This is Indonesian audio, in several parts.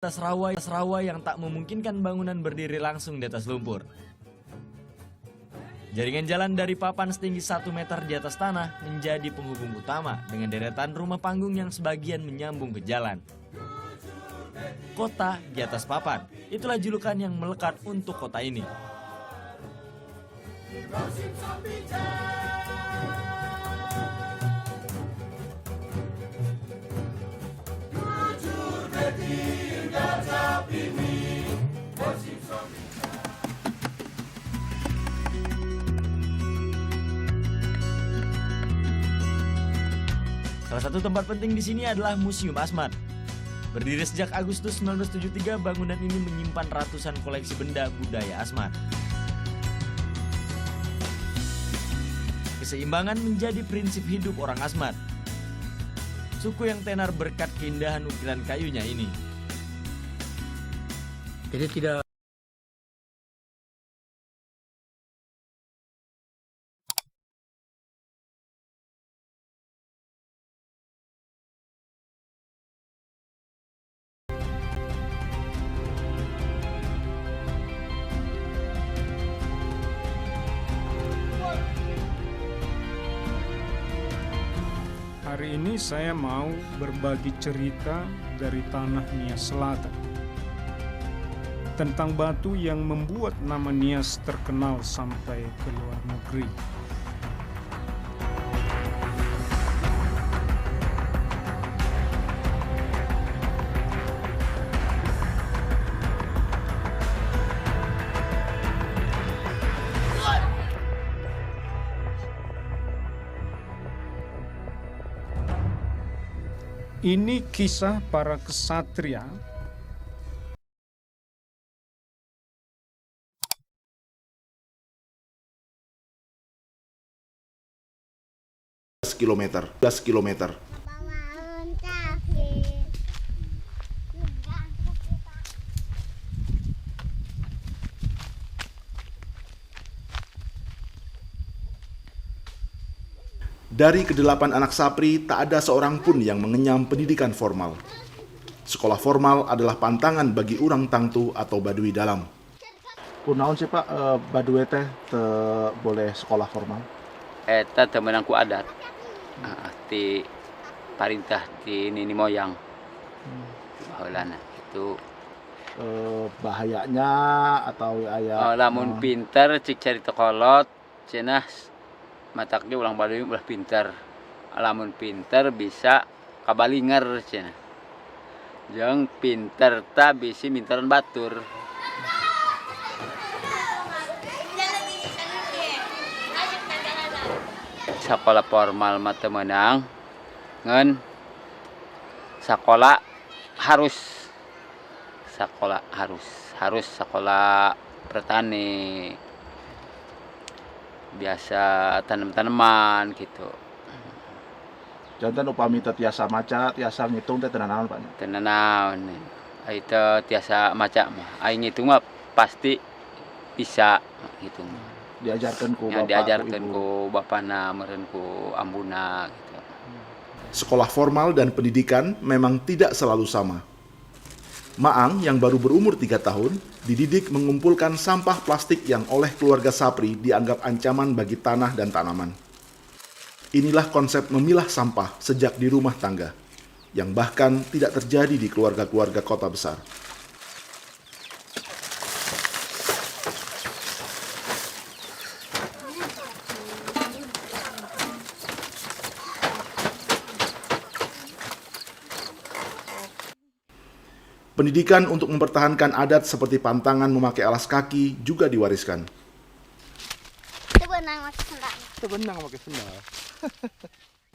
rawa yang tak memungkinkan bangunan berdiri langsung di atas lumpur. Jaringan jalan dari papan setinggi 1 meter di atas tanah menjadi penghubung utama dengan deretan rumah panggung yang sebagian menyambung ke jalan. Kota di atas papan, itulah julukan yang melekat untuk kota ini. Salah satu tempat penting di sini adalah Museum Asmat. Berdiri sejak Agustus 1973, bangunan ini menyimpan ratusan koleksi benda budaya Asmat. Keseimbangan menjadi prinsip hidup orang Asmat. Suku yang tenar berkat keindahan ukiran kayunya ini. Jadi tidak Hari ini saya mau berbagi cerita dari tanah Nias Selatan tentang batu yang membuat nama Nias terkenal sampai ke luar negeri. Ini kisah para kesatria kilometer. Dari ke-8 anak Sapri, tak ada seorang pun yang mengenyam pendidikan formal. Sekolah formal adalah pantangan bagi orang tangtu atau Baduy dalam. Kunaon sih Pak, Baduy teh boleh sekolah formal? Eta temenangku adat. Di perintah di nini moyang. Baheulana itu Bahayanya atau aya lamun pinter cik cari kolot cenah matak ge ulang Baduy ulah pinter. Lamun pinter bisa kabalinger cenah. Jeung pinter ta bisi minteran batur. Sekolah formal mah teu meunang ngan sekolah harus sekolah pertani biasa tanam-tanaman gitu. Jantan upami teu tiasa maca, tiasa ngitung teh teu naon Pak? Teu naon. Ai teu tiasa maca mah. Ai ngitung mah pasti bisa gitu. Diajarkan ku Ya, bapak, diajarkan ibu. ku bapana, meureun ku ambuna gitu. Sekolah formal dan pendidikan memang tidak selalu sama. Maang yang baru berumur 3 tahun dididik mengumpulkan sampah plastik yang oleh keluarga Sapri dianggap ancaman bagi tanah dan tanaman. Inilah konsep memilah sampah sejak di rumah tangga, yang bahkan tidak terjadi di keluarga-keluarga kota besar. Pendidikan untuk mempertahankan adat seperti pantangan memakai alas kaki juga diwariskan. benang pakai sendal.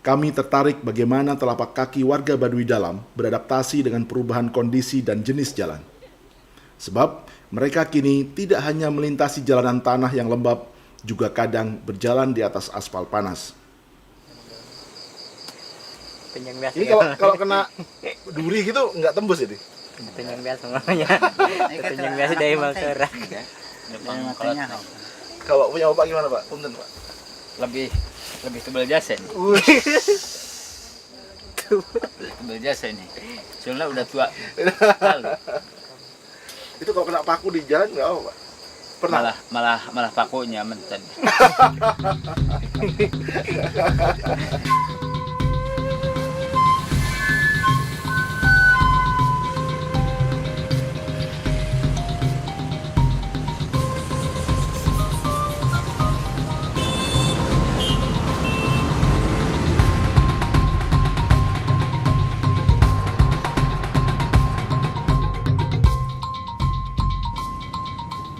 Kami tertarik bagaimana telapak kaki warga Baduy dalam beradaptasi dengan perubahan kondisi dan jenis jalan. Sebab mereka kini tidak hanya melintasi jalanan tanah yang lembab, juga kadang berjalan di atas aspal panas. Penjang biasa. Ini kalau kena duri gitu nggak tembus ini? Penjang biasa namanya. Penjang biasa dari Malkera. Kalau punya bapak gimana Pak? Punten Pak. Lebih tebal jasa ini. Tebal jasa ini. Soalnya udah tua. Lalu. Itu kalau kena paku di jalan nggak apa, Pak? Pernah? Malah pakunya menten.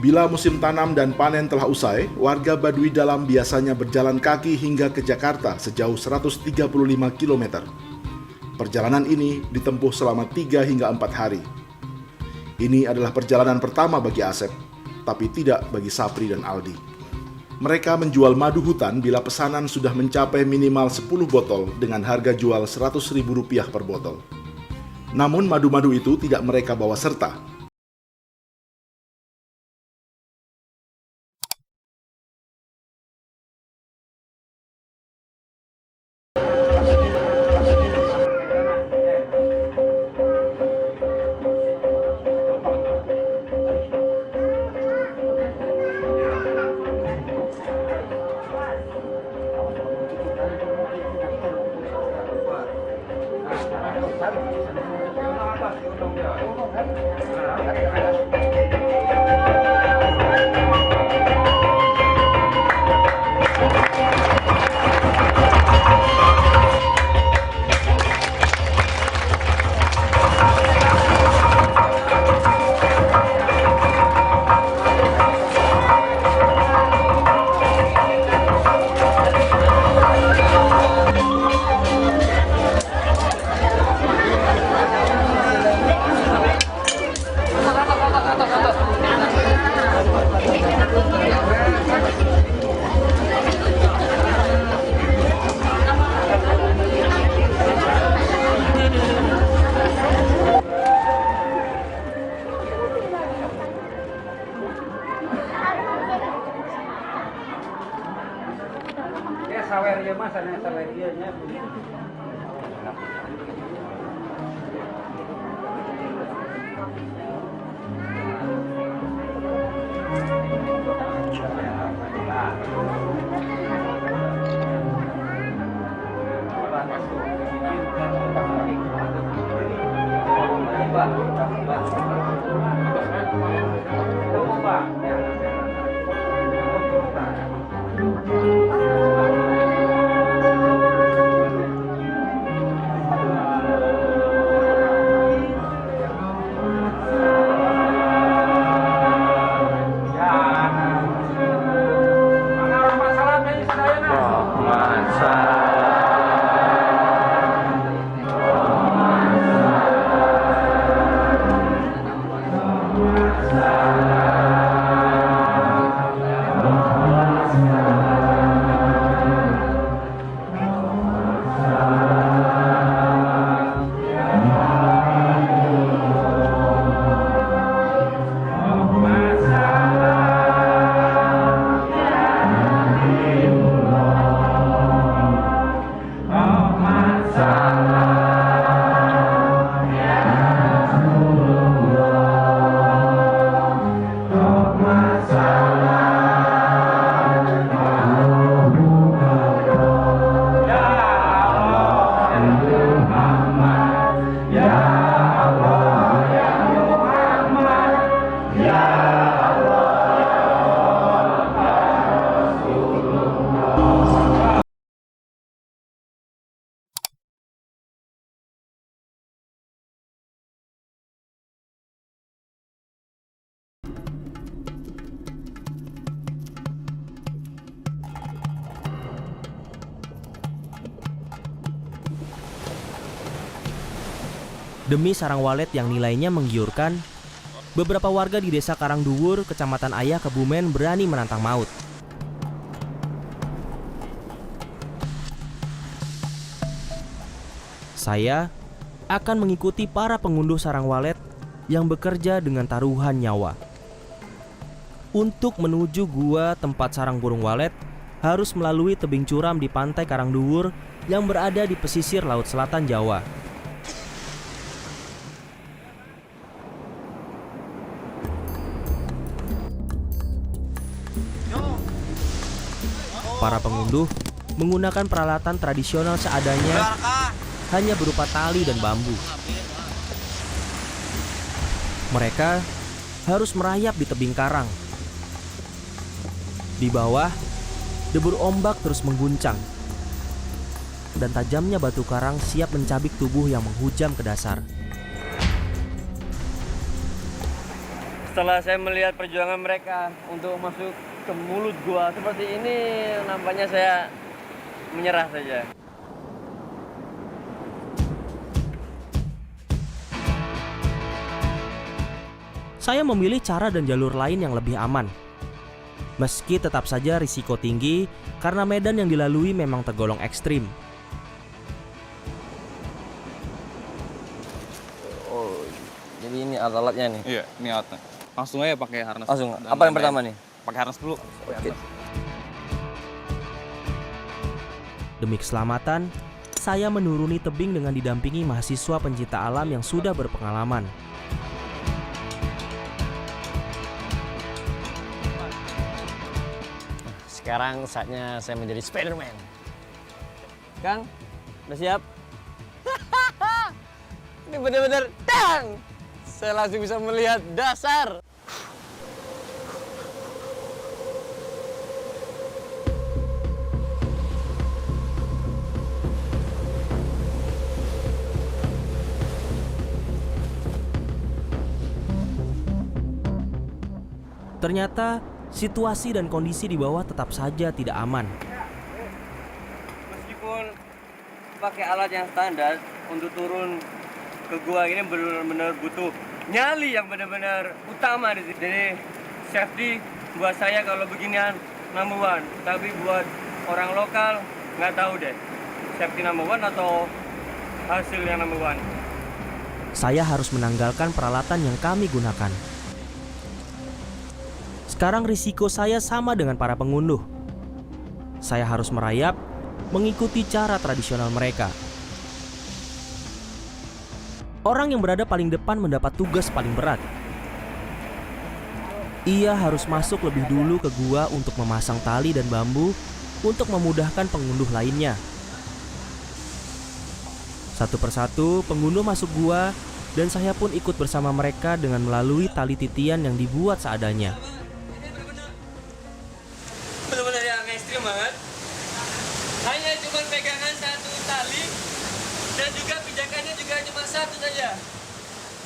Bila musim tanam dan panen telah usai, warga Baduy Dalam biasanya berjalan kaki hingga ke Jakarta sejauh 135 km. Perjalanan ini ditempuh selama 3 hingga 4 hari. Ini adalah perjalanan pertama bagi Asep, tapi tidak bagi Sapri dan Aldi. Mereka menjual madu hutan bila pesanan sudah mencapai minimal 10 botol dengan harga jual Rp100.000 per botol. Namun madu-madu itu tidak mereka bawa serta. Saweria mas, ada sawerianya. Demi sarang walet yang nilainya menggiurkan, beberapa warga di desa Karangduwur, Kecamatan Ayah, Kebumen berani menantang maut. Saya akan mengikuti para pengunduh sarang walet yang bekerja dengan taruhan nyawa. Untuk menuju gua tempat sarang burung walet, harus melalui tebing curam di pantai Karangduwur yang berada di pesisir Laut Selatan Jawa. Para pengunduh menggunakan peralatan tradisional seadanya, hanya berupa tali dan bambu. Mereka harus merayap di tebing karang. Di bawah, debur ombak terus mengguncang, dan tajamnya batu karang siap mencabik tubuh yang menghujam ke dasar. Setelah saya melihat perjuangan mereka untuk masuk ke mulut gua seperti ini, nampaknya saya menyerah saja. Saya memilih cara dan jalur lain yang lebih aman. Meski tetap saja risiko tinggi karena medan yang dilalui memang tergolong ekstrim. Oh, jadi ini alat-alatnya nih. Iya, ini alatnya. Langsung aja pakai harness. Langsung. Dan Apa yang pertama nih? Pakai harness dulu. Oke. Demi keselamatan, saya menuruni tebing dengan didampingi mahasiswa pencinta alam yang sudah berpengalaman. Sekarang saatnya saya menjadi Spider-Man. Kang, udah siap? Ini benar-benar dang! Saya langsung bisa melihat dasar. Ternyata situasi dan kondisi di bawah tetap saja tidak aman. Meskipun pakai alat yang standar, untuk turun ke gua ini benar-benar butuh nyali yang benar-benar utama di sini. Jadi safety buat saya kalau beginian number one. Tapi buat orang lokal nggak tahu deh safety number one atau hasil yang number one. Saya harus menanggalkan peralatan yang kami gunakan. Sekarang risiko saya sama dengan para pengunduh. Saya harus merayap, mengikuti cara tradisional mereka. Orang yang berada paling depan mendapat tugas paling berat. Ia harus masuk lebih dulu ke gua untuk memasang tali dan bambu untuk memudahkan pengunduh lainnya. Satu persatu pengunduh masuk gua dan saya pun ikut bersama mereka dengan melalui tali titian yang dibuat seadanya. Benar-benar yang ekstrim banget. Hanya cuma pegangan satu tali dan juga pijakannya juga cuma satu saja.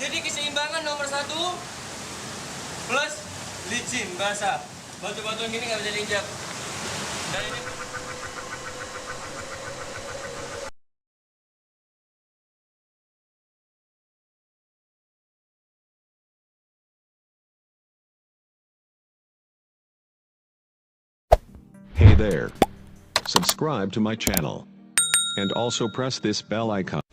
Jadi keseimbangan nomor satu plus licin basah. Batu-batu gini nggak bisa diinjak. Dan ini Hey there. Subscribe to my channel. And also press this bell icon.